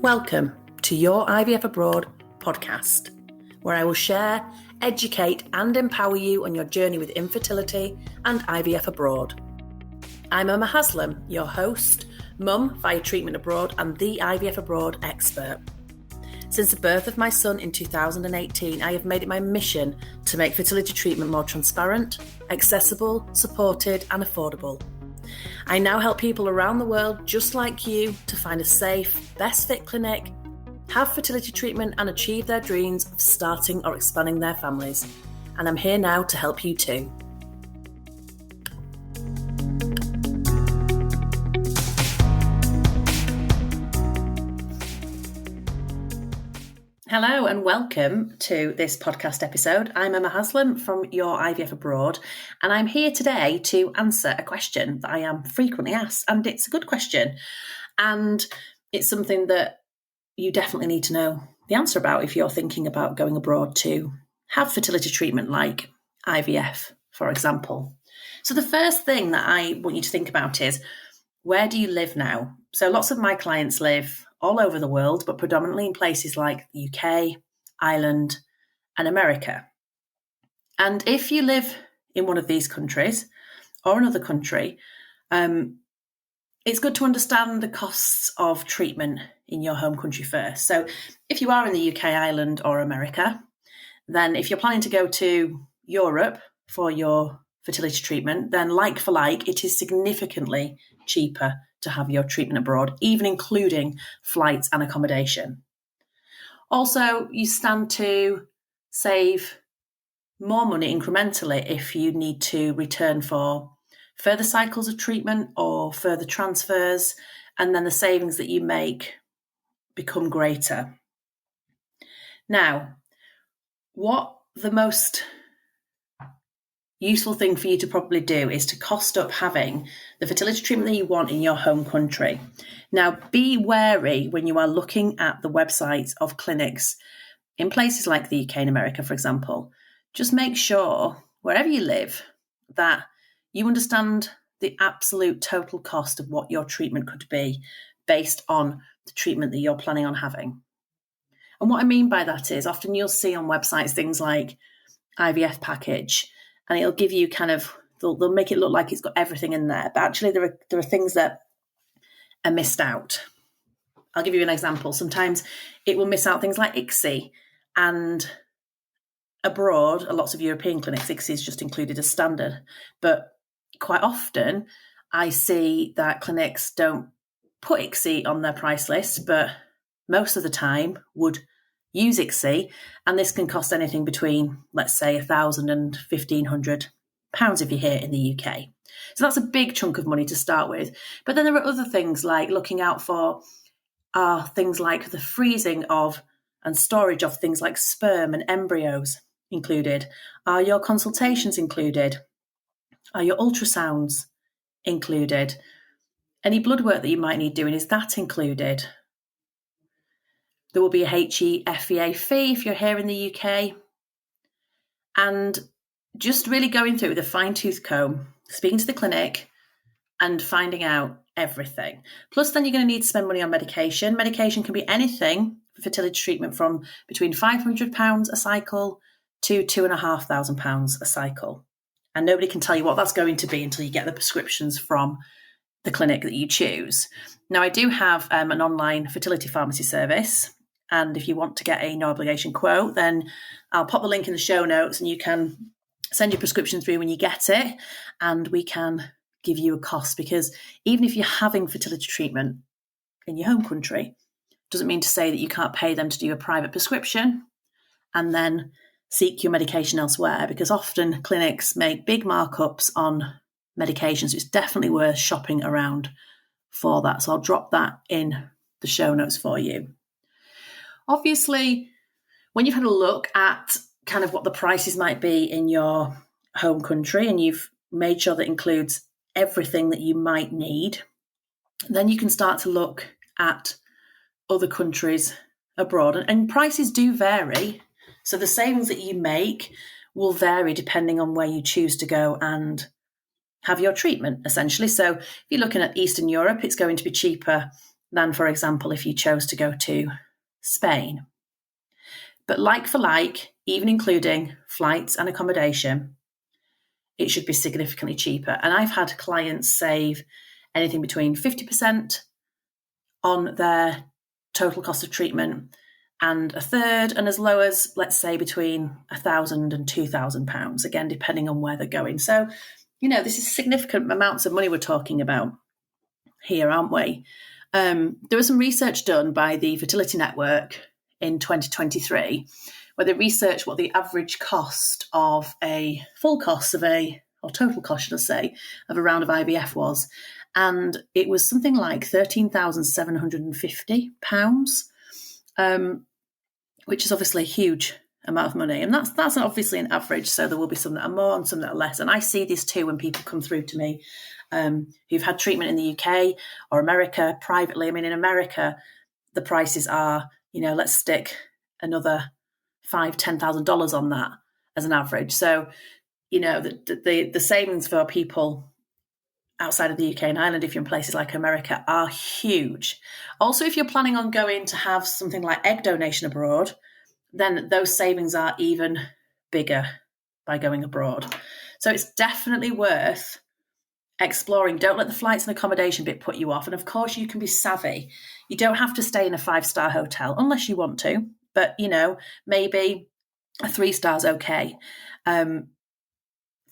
Welcome to your IVF Abroad podcast, where I will share, educate and empower you on your journey with infertility and IVF abroad. I'm Emma Haslam, your host, mum via treatment abroad and the IVF Abroad expert. Since the birth of my son in 2018, I have made it my mission to make fertility treatment more transparent, accessible, supported and affordable. I now help people around the world just like you to find a safe, best fit clinic, have fertility treatment and achieve their dreams of starting or expanding their families. And I'm here now to help you too. Hello and welcome to this podcast episode. I'm Emma Haslam from your IVF Abroad, and I'm here today to answer a question that I am frequently asked, and it's a good question, and it's something that you definitely need to know the answer about if you're thinking about going abroad to have fertility treatment like IVF, for example. So the first thing that I want you to think about is, where do you live now? So lots of my clients live all over the world, but predominantly in places like the UK, Ireland, and America. And if you live in one of these countries or another country, it's good to understand the costs of treatment in your home country first. So if you are in the UK, Ireland, or America, then if you're planning to go to Europe for your fertility treatment, then like for like, it is significantly cheaper to have your treatment abroad, even including flights and accommodation. Also, you stand to save more money incrementally if you need to return for further cycles of treatment or further transfers, and then the savings that you make become greater. Now, what the most useful thing for you to probably do is to cost up having the fertility treatment that you want in your home country. Now, be wary when you are looking at the websites of clinics in places like the UK and America, for example. Just make sure, wherever you live, that you understand the absolute total cost of what your treatment could be based on the treatment that you're planning on having. And what I mean by that is, often you'll see on websites things like IVF package, and it'll give you they'll make it look like it's got everything in there. But actually there are things that are missed out. I'll give you an example. Sometimes it will miss out things like ICSI, and abroad, lots of European clinics, ICSI is just included as standard. But quite often I see that clinics don't put ICSI on their price list, but most of the time would use ICSI, and this can cost anything between, let's say, £1,000 and £1,500 if you're here in the UK. So that's a big chunk of money to start with. But then there are other things like looking out for things like the freezing of and storage of things like sperm and embryos included. Are your consultations included? Are your ultrasounds included? Any blood work that you might need doing, is that included? There will be a HEFEA fee if you're here in the UK. And just really going through with a fine-tooth comb, speaking to the clinic and finding out everything. Plus, then you're going to need to spend money on medication. Medication can be anything for fertility treatment from between £500 a cycle to £2,500 a cycle. And nobody can tell you what that's going to be until you get the prescriptions from the clinic that you choose. Now, I do have an online fertility pharmacy service. And if you want to get a no obligation quote, then I'll pop the link in the show notes and you can send your prescription through when you get it, and we can give you a cost, because even if you're having fertility treatment in your home country, doesn't mean to say that you can't pay them to do a private prescription and then seek your medication elsewhere, because often clinics make big markups on medications. So it's definitely worth shopping around for that. So I'll drop that in the show notes for you. Obviously, when you've had a look at kind of what the prices might be in your home country and you've made sure that includes everything that you might need, then you can start to look at other countries abroad. And prices do vary. So the savings that you make will vary depending on where you choose to go and have your treatment, essentially. So if you're looking at Eastern Europe, it's going to be cheaper than, for example, if you chose to go to Spain. But like for like, even including flights and accommodation, it should be significantly cheaper. And I've had clients save anything between 50% on their total cost of treatment and a third, and as low as, let's say, between £1,000 and £2,000, again, depending on where they're going. So, this is significant amounts of money we're talking about here, aren't we? There was some research done by the Fertility Network in 2023, where they researched what the average cost of a full cost of or total cost, should I say, of a round of IVF was. And it was something like £13,750, which is obviously a huge amount of money. And that's obviously an average. So there will be some that are more and some that are less. And I see this too when people come through to me who've had treatment in the UK or America privately. I mean, in America, the prices are, let's stick another $5,000-$10,000 on that as an average. So, the savings for people outside of the UK and Ireland, if you're in places like America, are huge. Also, if you're planning on going to have something like egg donation abroad, then those savings are even bigger by going abroad. So it's definitely worth exploring. Don't let the flights and accommodation bit put you off. And of course, you can be savvy. You don't have to stay in a 5-star hotel unless you want to, but, maybe a 3-star is okay.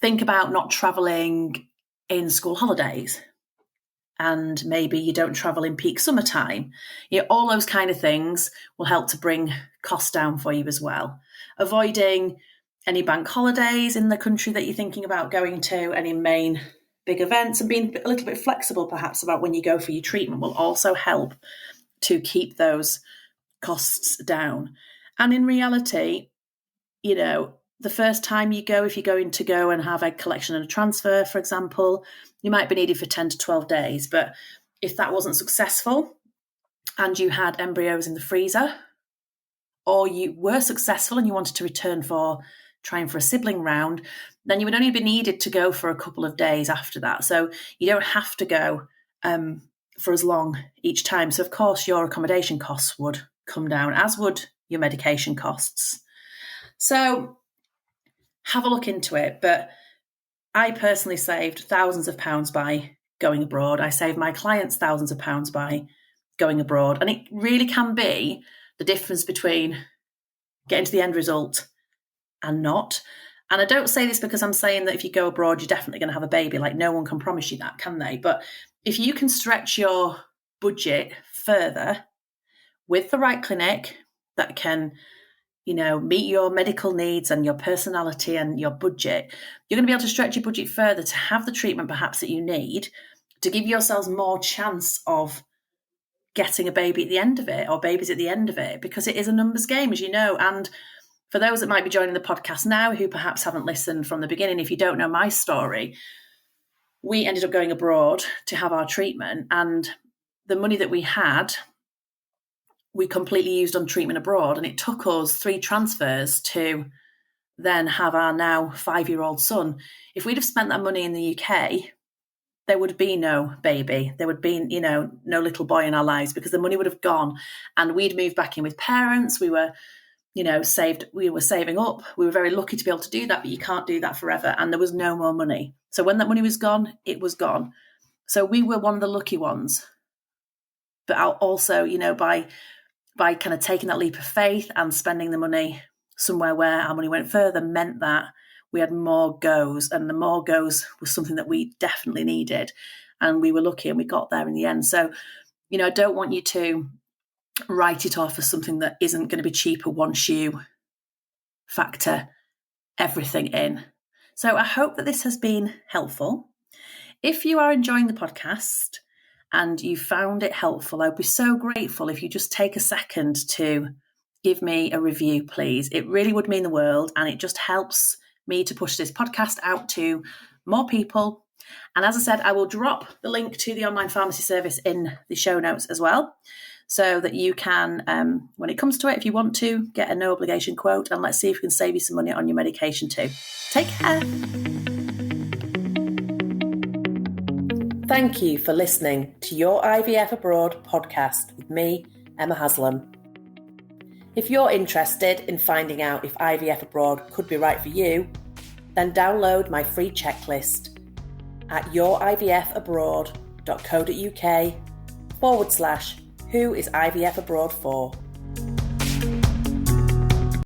Think about not traveling in school holidays, and maybe you don't travel in peak summertime. All those kind of things will help to bring costs down for you as well. Avoiding any bank holidays in the country that you're thinking about going to, any main big events, and being a little bit flexible perhaps about when you go for your treatment will also help to keep those costs down. And in reality, the first time you go, if you're going to go and have egg collection and a transfer, for example, you might be needed for 10 to 12 days. But if that wasn't successful and you had embryos in the freezer, or you were successful and you wanted to return for trying for a sibling round, then you would only be needed to go for a couple of days after that. So you don't have to go for as long each time. So, of course, your accommodation costs would come down, as would your medication costs. So have a look into it. But I personally saved thousands of pounds by going abroad. I saved my clients thousands of pounds by going abroad. And it really can be the difference between getting to the end result and not. And I don't say this because I'm saying that if you go abroad, you're definitely going to have a baby. Like, no one can promise you that, can they? But if you can stretch your budget further with the right clinic that can, meet your medical needs and your personality and your budget, you're going to be able to stretch your budget further to have the treatment perhaps that you need to give yourselves more chance of getting a baby at the end of it, or babies at the end of it, because it is a numbers game, as you know. And for those that might be joining the podcast now who perhaps haven't listened from the beginning, if you don't know my story, we ended up going abroad to have our treatment, and the money that we had, we completely used on treatment abroad. And it took us 3 transfers to then have our now 5-year-old son. If we'd have spent that money in the UK, there would be no baby. There would be, no little boy in our lives, because the money would have gone, and we'd moved back in with parents. We were, we were saving up. We were very lucky to be able to do that, but you can't do that forever. And there was no more money. So when that money was gone, it was gone. So we were one of the lucky ones. But also, by kind of taking that leap of faith and spending the money somewhere where our money went further, meant that we had more goes, and the more goes was something that we definitely needed, and we were lucky and we got there in the end. So, I don't want you to write it off as something that isn't going to be cheaper once you factor everything in. So I hope that this has been helpful. If you are enjoying the podcast and you found it helpful, I'd be so grateful if you just take a second to give me a review, please. It really would mean the world, and it just helps me to push this podcast out to more people. And as I said, I will drop the link to the online pharmacy service in the show notes as well, so that you can, when it comes to it, if you want to, get a no obligation quote, and let's see if we can save you some money on your medication too. Take care. Thank you for listening to your IVF Abroad podcast with me, Emma Haslam. If you're interested in finding out if IVF Abroad could be right for you, then download my free checklist at yourivfabroad.co.uk/who is IVF Abroad for.